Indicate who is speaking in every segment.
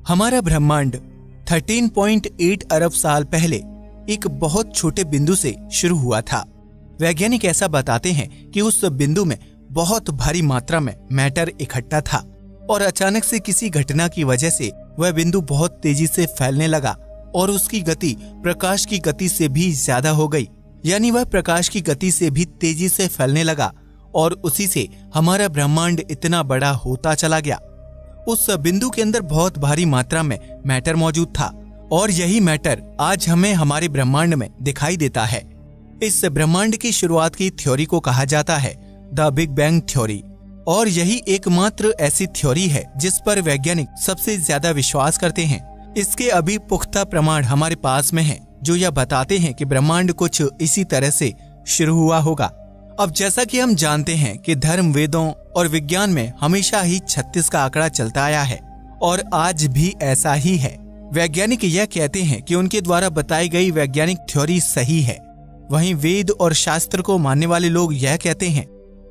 Speaker 1: हमारा ब्रह्मांड 13.8 अरब साल पहले एक बहुत छोटे बिंदु से शुरू हुआ था। वैज्ञानिक ऐसा बताते हैं कि उस बिंदु में बहुत भारी मात्रा में मैटर इकट्ठा था और अचानक से किसी घटना की वजह से वह बिंदु बहुत तेजी से फैलने लगा और उसकी गति प्रकाश की गति से भी ज्यादा हो गई। यानी वह प्रकाश की गति से भी तेजी से फैलने लगा और उसी से हमारा ब्रह्मांड इतना बड़ा होता चला गया। उस बिंदु के अंदर बहुत भारी मात्रा में मैटर मौजूद था और यही मैटर आज हमें हमारे ब्रह्मांड में दिखाई देता है। इस ब्रह्मांड की शुरुआत की थ्योरी को कहा जाता है द बिग बैंग थ्योरी और यही एकमात्र ऐसी थ्योरी है जिस पर वैज्ञानिक सबसे ज्यादा विश्वास करते हैं। इसके अभी पुख्ता प्रमाण हमारे पास में हैं जो यह बताते हैं कि ब्रह्मांड कुछ इसी तरह से शुरू हुआ होगा। अब जैसा कि हम जानते हैं कि धर्म, वेदों और विज्ञान में हमेशा ही 36 का आंकड़ा चलता आया है और आज भी ऐसा ही है। वैज्ञानिक यह कहते हैं कि उनके द्वारा बताई गई वैज्ञानिक थ्योरी सही है। वहीं वेद और शास्त्र को मानने वाले लोग यह कहते हैं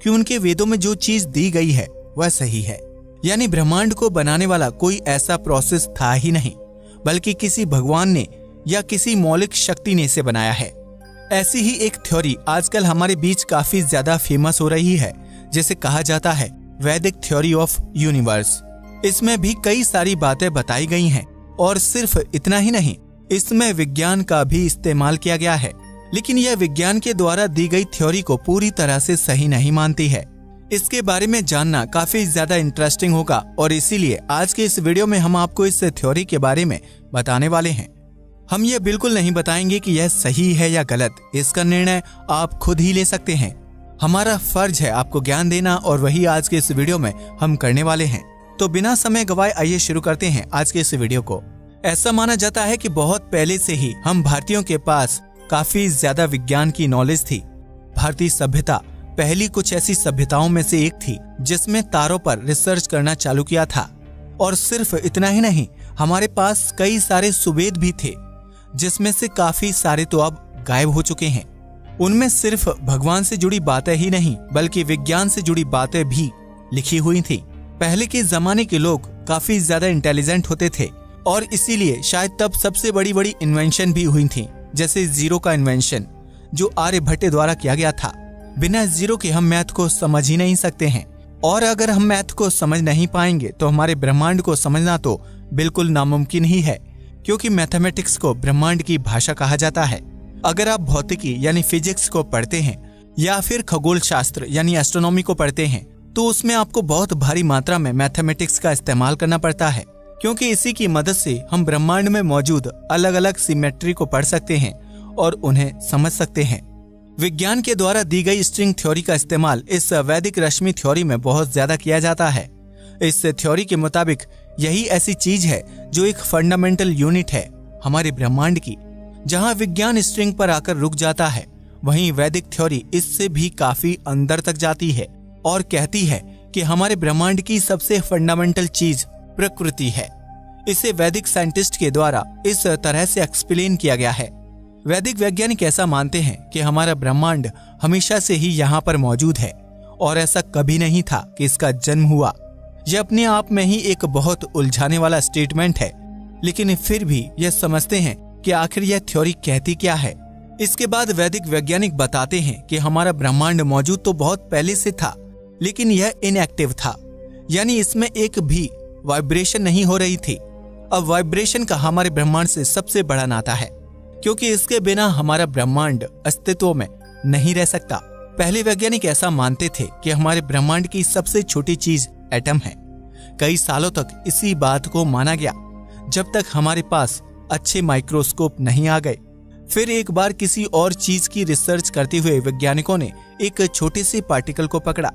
Speaker 1: कि उनके वेदों में जो चीज दी गई है वह सही है। यानी ब्रह्मांड को बनाने वाला कोई ऐसा प्रोसेस था ही नहीं, बल्कि किसी भगवान ने या किसी मौलिक शक्ति ने इसे बनाया है। ऐसी ही एक थ्योरी आजकल हमारे बीच काफी ज्यादा फेमस हो रही है, जिसे कहा जाता है वैदिक थ्योरी ऑफ यूनिवर्स। इसमें भी कई सारी बातें बताई गई हैं और सिर्फ इतना ही नहीं, इसमें विज्ञान का भी इस्तेमाल किया गया है। लेकिन यह विज्ञान के द्वारा दी गई थ्योरी को पूरी तरह से सही नहीं मानती है। इसके बारे में जानना काफी ज्यादा इंटरेस्टिंग होगा और इसीलिए आज के इस वीडियो में हम आपको इस थ्योरी के बारे में बताने वाले हैं। हम ये बिल्कुल नहीं बताएंगे कि यह सही है या गलत, इसका निर्णय आप खुद ही ले सकते हैं। हमारा फर्ज है आपको ज्ञान देना और वही आज के इस वीडियो में हम करने वाले हैं। तो बिना समय गवाए आइए शुरू करते हैं आज के इस वीडियो को। ऐसा माना जाता है कि बहुत पहले से ही हम भारतीयों के पास काफी ज्यादा विज्ञान की नॉलेज थी। भारतीय सभ्यता पहली कुछ ऐसी सभ्यताओं में से एक थी जिसमें तारों पर रिसर्च करना चालू किया था। और सिर्फ इतना ही नहीं, हमारे पास कई सारे सुवेद भी थे जिसमें से काफी सारे तो अब गायब हो चुके हैं। उनमें सिर्फ भगवान से जुड़ी बातें ही नहीं बल्कि विज्ञान से जुड़ी बातें भी लिखी हुई थी। पहले के जमाने के लोग काफी ज्यादा इंटेलिजेंट होते थे और इसीलिए शायद तब सबसे बड़ी बड़ी इन्वेंशन भी हुई थी, जैसे जीरो का इन्वेंशन जो आर्यभट्ट द्वारा किया गया था। बिना जीरो के हम मैथ को समझ ही नहीं सकते हैं और अगर हम मैथ को समझ नहीं पाएंगे तो हमारे ब्रह्मांड को समझना तो बिल्कुल नामुमकिन ही है, क्योंकि मैथमेटिक्स को ब्रह्मांड की भाषा कहा जाता है। अगर आप भौतिकी यानी फिजिक्स को पढ़ते हैं या फिर खगोल शास्त्र यानी एस्ट्रोनॉमी को पढ़ते हैं तो उसमें आपको बहुत भारी मात्रा में मैथमेटिक्स का इस्तेमाल करना पड़ता है, क्योंकि इसी की मदद से हम ब्रह्मांड में मौजूद अलग अलग सिमेट्री को पढ़ सकते हैं और उन्हें समझ सकते हैं। विज्ञान के द्वारा दी गई स्ट्रिंग थ्योरी का इस्तेमाल इस वैदिक रश्मि थ्योरी में बहुत ज्यादा किया जाता है। इस थ्योरी के मुताबिक यही ऐसी चीज है जो एक फंडामेंटल यूनिट है हमारे ब्रह्मांड की। जहां विज्ञान स्ट्रिंग पर आकर रुक जाता है, वहीं वैदिक थ्योरी इससे भी काफी अंदर तक जाती है और कहती है कि हमारे ब्रह्मांड की सबसे फंडामेंटल चीज प्रकृति है। इसे वैदिक साइंटिस्ट के द्वारा इस तरह से एक्सप्लेन किया गया है। वैदिक वैज्ञानिक ऐसा मानते हैं कि हमारा ब्रह्मांड हमेशा से ही यहाँ पर मौजूद है और ऐसा कभी नहीं था कि इसका जन्म हुआ। यह अपने आप में ही एक बहुत उलझाने वाला स्टेटमेंट है, लेकिन फिर भी यह समझते हैं कि आखिर यह थ्योरी कहती क्या है। इसके बाद वैदिक वैज्ञानिक बताते हैं कि हमारा ब्रह्मांड मौजूद तो बहुत पहले से था, लेकिन यह इनएक्टिव था, यानी इसमें एक भी वाइब्रेशन नहीं हो रही थी। अब वाइब्रेशन का हमारे ब्रह्मांड से सबसे बड़ा नाता है, क्योंकि इसके बिना हमारा ब्रह्मांड अस्तित्व में नहीं रह सकता। पहले वैज्ञानिक ऐसा मानते थे कि हमारे ब्रह्मांड की सबसे छोटी चीज एटम है। कई सालों तक इसी बात को माना गया, जब तक हमारे पास अच्छे माइक्रोस्कोप नहीं आ गए। फिर एक बार किसी और चीज की रिसर्च करते हुए वैज्ञानिकों ने एक छोटे से पार्टिकल को पकड़ा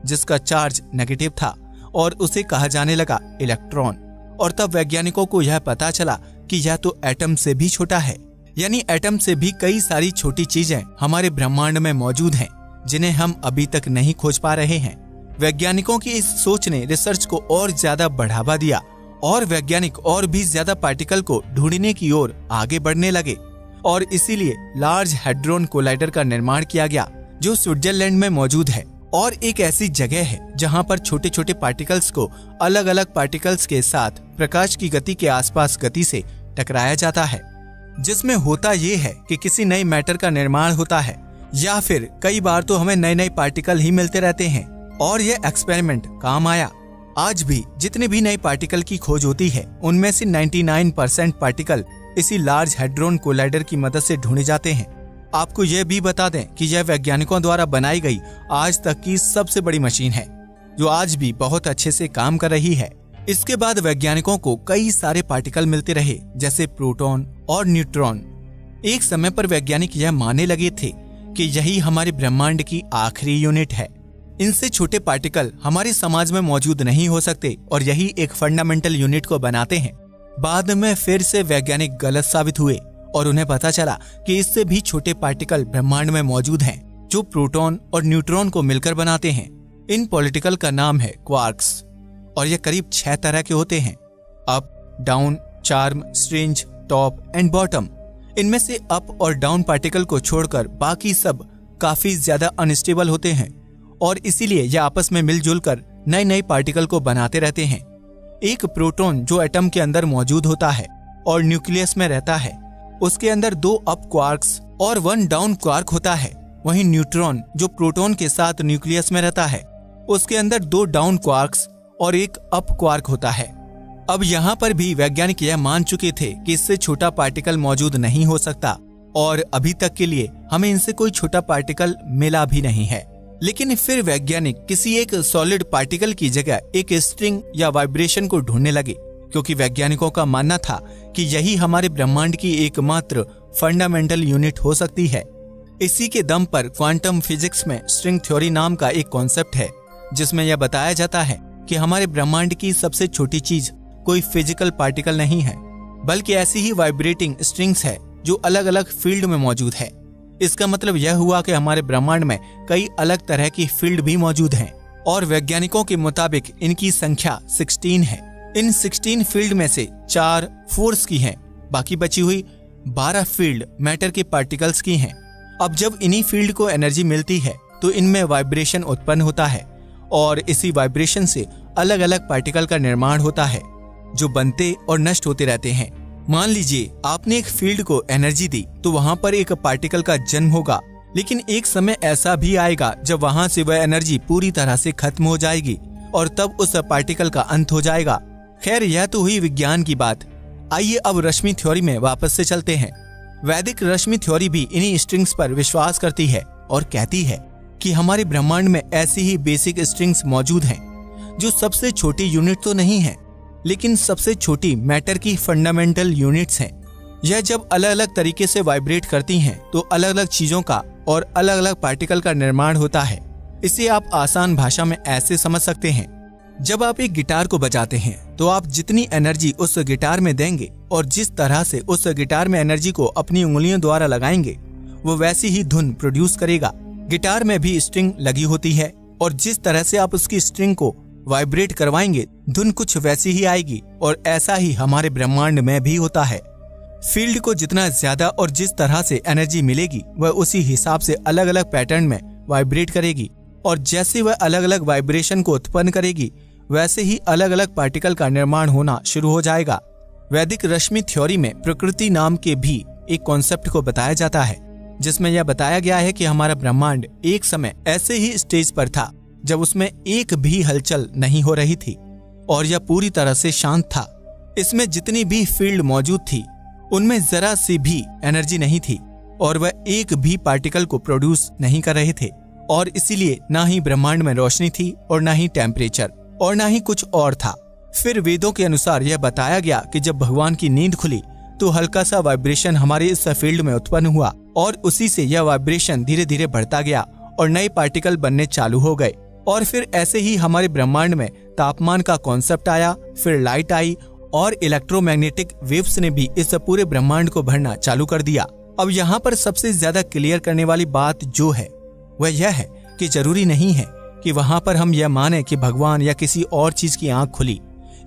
Speaker 1: जिसका चार्ज नेगेटिव था और उसे कहा जाने लगा इलेक्ट्रॉन। और तब वैज्ञानिकों को यह पता चला कि यह तो एटम से भी छोटा है। यानी एटम से भी कई सारी छोटी चीजें हमारे ब्रह्मांड में मौजूद हैं, जिन्हें हम अभी तक नहीं खोज पा रहे हैं। वैज्ञानिकों की इस सोच ने रिसर्च को और ज्यादा बढ़ावा दिया और वैज्ञानिक और भी ज्यादा पार्टिकल को ढूंढने की ओर आगे बढ़ने लगे और इसीलिए लार्ज हैड्रॉन कोलाइडर का निर्माण किया गया, जो स्विट्जरलैंड में मौजूद है और एक ऐसी जगह है जहां पर छोटे छोटे पार्टिकल्स को अलग अलग पार्टिकल्स के साथ प्रकाश की गति के आसपास गति से टकराया जाता है, जिसमें होता ये है कि किसी नए मैटर का निर्माण होता है या फिर कई बार तो हमें नए नए पार्टिकल ही मिलते रहते हैं। और यह एक्सपेरिमेंट काम आया। आज भी जितने भी नए पार्टिकल की खोज होती है उनमें से 99% पार्टिकल इसी लार्ज हैड्रॉन कोलाइडर की मदद से ढूंढे जाते हैं। आपको यह भी बता दें कि यह वैज्ञानिकों द्वारा बनाई गई आज तक की सबसे बड़ी मशीन है, जो आज भी बहुत अच्छे से काम कर रही है। इसके बाद वैज्ञानिकों को कई सारे पार्टिकल मिलते रहे, जैसे प्रोटॉन और न्यूट्रॉन। एक समय पर वैज्ञानिक यह मानने लगे थे कि यही हमारे ब्रह्मांड की आखिरी यूनिट है। इनसे छोटे पार्टिकल हमारे समाज में मौजूद नहीं हो सकते और यही एक फंडामेंटल यूनिट को बनाते हैं। बाद में फिर से वैज्ञानिक गलत साबित हुए और उन्हें पता चला कि इससे भी छोटे पार्टिकल ब्रह्मांड में मौजूद हैं, जो प्रोटॉन और न्यूट्रॉन को मिलकर बनाते हैं। इन पार्टिकल का नाम है क्वार्क्स और ये करीब 6 तरह के होते हैं: up, down, charm, strange, top and bottom. इनमें से अप और डाउन पार्टिकल को छोड़कर बाकी सब काफी ज्यादा अनस्टेबल होते हैं और इसीलिए यह आपस में मिलजुल कर नए नए पार्टिकल को बनाते रहते हैं। एक प्रोटॉन जो एटम के अंदर मौजूद होता है और न्यूक्लियस में रहता है, उसके अंदर 2 अप क्वार्क्स और 1 डाउन क्वार्क होता है। वहीं न्यूट्रॉन जो प्रोटॉन के साथ न्यूक्लियस में रहता है, उसके अंदर 2 डाउन क्वार्क्स और 1 अप क्वार्क होता है। अब यहाँ पर भी वैज्ञानिक यह मान चुके थे कि इससे छोटा पार्टिकल मौजूद नहीं हो सकता और अभी तक के लिए हमें इनसे कोई छोटा पार्टिकल मिला भी नहीं है। लेकिन फिर वैज्ञानिक किसी एक सॉलिड पार्टिकल की जगह एक स्ट्रिंग या वाइब्रेशन को ढूंढने लगे, क्योंकि वैज्ञानिकों का मानना था कि यही हमारे ब्रह्मांड की एकमात्र फंडामेंटल यूनिट हो सकती है। इसी के दम पर क्वांटम फिजिक्स में स्ट्रिंग थ्योरी नाम का एक कॉन्सेप्ट है, जिसमें यह बताया जाता है कि हमारे ब्रह्मांड की सबसे छोटी चीज कोई फिजिकल पार्टिकल नहीं है, बल्कि ऐसी ही वाइब्रेटिंग स्ट्रिंग्स है जो अलग अलग फील्ड में मौजूद है। इसका मतलब यह हुआ कि हमारे ब्रह्मांड में कई अलग तरह की फील्ड भी मौजूद हैं और वैज्ञानिकों के मुताबिक इनकी संख्या 16 है। इन 16 फील्ड में से 4 फोर्स की हैं, बाकी बची हुई 12 फील्ड मैटर के पार्टिकल्स की हैं। अब जब इन्हीं फील्ड को एनर्जी मिलती है तो इनमें वाइब्रेशन उत्पन्न होता है और इसी वाइब्रेशन से अलग अलग पार्टिकल का निर्माण होता है, जो बनते और नष्ट होते रहते हैं। मान लीजिए आपने एक फील्ड को एनर्जी दी तो वहाँ पर एक पार्टिकल का जन्म होगा, लेकिन एक समय ऐसा भी आएगा जब वहाँ से वह एनर्जी पूरी तरह से खत्म हो जाएगी और तब उस पार्टिकल का अंत हो जाएगा। खैर, यह तो हुई विज्ञान की बात। आइए अब रश्मि थ्योरी में वापस से चलते हैं। वैदिक रश्मि थ्योरी भी इन्हीं स्ट्रिंग्स पर विश्वास करती है और कहती है कि हमारे ब्रह्मांड में ऐसी ही बेसिक स्ट्रिंग्स मौजूद हैं, जो सबसे छोटी यूनिट तो नहीं है, लेकिन सबसे छोटी मैटर की फंडामेंटल यूनिट्स हैं। यह जब अलग अलग तरीके से वाइब्रेट करती हैं तो अलग अलग चीजों का और अलग अलग पार्टिकल का निर्माण होता है। इसे आप आसान भाषा में ऐसे समझ सकते हैं, जब आप एक गिटार को बजाते हैं तो आप जितनी एनर्जी उस गिटार में देंगे और जिस तरह से उस गिटार में एनर्जी को अपनी उंगलियों द्वारा लगाएंगे, वो वैसी ही धुन प्रोड्यूस करेगा। गिटार में भी स्ट्रिंग लगी होती है और जिस तरह से आप उसकी स्ट्रिंग को वाइब्रेट करवाएंगे, धुन कुछ वैसी ही आएगी। और ऐसा ही हमारे ब्रह्मांड में भी होता है। फील्ड को जितना ज्यादा और जिस तरह से एनर्जी मिलेगी, वह उसी हिसाब से अलग अलग पैटर्न में वाइब्रेट करेगी और जैसे वह अलग अलग वाइब्रेशन को उत्पन्न करेगी, वैसे ही अलग अलग पार्टिकल का निर्माण होना शुरू हो जाएगा। वैदिक रश्मि थ्योरी में प्रकृति नाम के भी एक कॉन्सेप्ट को बताया जाता है, जिसमें यह बताया गया है कि हमारा ब्रह्मांड एक समय ऐसे ही स्टेज पर था जब उसमें एक भी हलचल नहीं हो रही थी और यह पूरी तरह से शांत था। इसमें जितनी भी फील्ड मौजूद थी, उनमें जरा सी भी एनर्जी नहीं थी और वह एक भी पार्टिकल को प्रोड्यूस नहीं कर रहे थे और इसीलिए ना ही ब्रह्मांड में रोशनी थी और ना ही टेम्परेचर और ना ही कुछ और था। फिर वेदों के अनुसार यह बताया गया कि जब भगवान की नींद खुली तो हल्का सा वाइब्रेशन हमारे इस फील्ड में उत्पन्न हुआ और उसी से यह वाइब्रेशन धीरे धीरे बढ़ता गया और नए पार्टिकल बनने चालू हो गए। और फिर ऐसे ही हमारे ब्रह्मांड में तापमान का कॉन्सेप्ट आया, फिर लाइट आई और इलेक्ट्रोमैग्नेटिक वेव्स ने भी इस पूरे ब्रह्मांड को भरना चालू कर दिया। अब यहाँ पर सबसे ज्यादा क्लियर करने वाली बात जो है वह यह है कि जरूरी नहीं है कि वहाँ पर हम यह माने कि भगवान या किसी और चीज की आंख खुली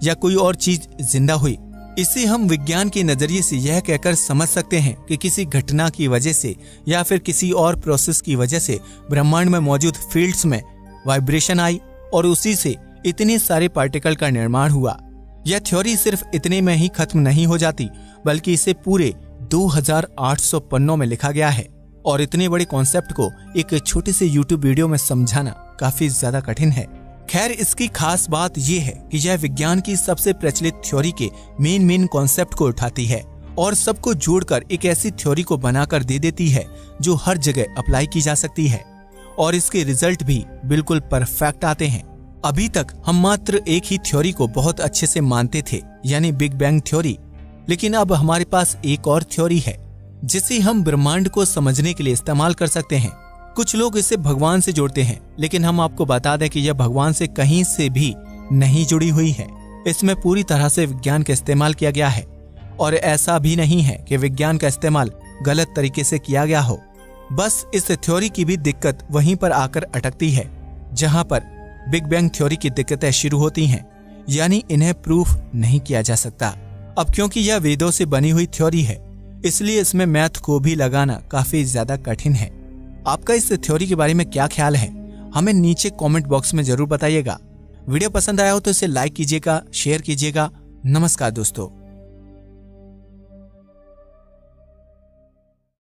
Speaker 1: या कोई और चीज जिंदा हुई। इसे हम विज्ञान के नजरिए से यह कहकर समझ सकते हैं कि किसी घटना की वजह से या फिर किसी और प्रोसेस की वजह से ब्रह्मांड में मौजूद फील्ड्स में वाइब्रेशन आई और उसी से इतने सारे पार्टिकल का निर्माण हुआ। यह थ्योरी सिर्फ इतने में ही खत्म नहीं हो जाती, बल्कि इसे पूरे 2800 पन्नों में लिखा गया है। और इतने बड़े कॉन्सेप्ट को एक छोटे से YouTube वीडियो में समझाना काफी ज्यादा कठिन है। खैर, इसकी खास बात यह है कि यह विज्ञान की सबसे प्रचलित थ्योरी के मेन कॉन्सेप्ट को उठाती है और सबको जोड़कर एक ऐसी थ्योरी को बनाकर दे देती है जो हर जगह अप्लाई की जा सकती है और इसके रिजल्ट भी बिल्कुल परफेक्ट आते हैं। अभी तक हम मात्र एक ही थ्योरी को बहुत अच्छे से मानते थे, यानी बिग बैंग थ्योरी। लेकिन अब हमारे पास एक और थ्योरी है जिसे हम ब्रह्मांड को समझने के लिए इस्तेमाल कर सकते हैं। कुछ लोग इसे भगवान से जोड़ते हैं, लेकिन हम आपको बता दें कि यह भगवान से कहीं से भी नहीं जुड़ी हुई है। इसमें पूरी तरह से विज्ञान का इस्तेमाल किया गया है और ऐसा भी नहीं है कि विज्ञान का इस्तेमाल गलत तरीके से किया गया हो। बस इस थ्योरी की भी दिक्कत वहीं पर आकर अटकती है जहां पर बिग बैंग थ्योरी की दिक्कतें शुरू होती हैं, यानी इन्हें प्रूफ नहीं किया जा सकता। अब क्योंकि यह वेदों से बनी हुई थ्योरी है, इसलिए इसमें मैथ को भी लगाना काफी ज्यादा कठिन है। आपका इस थ्योरी के बारे में क्या ख्याल है, हमें नीचे कमेंट बॉक्स में जरूर बताइएगा। वीडियो पसंद आया हो तो इसे लाइक कीजिएगा, शेयर कीजिएगा। नमस्कार दोस्तों।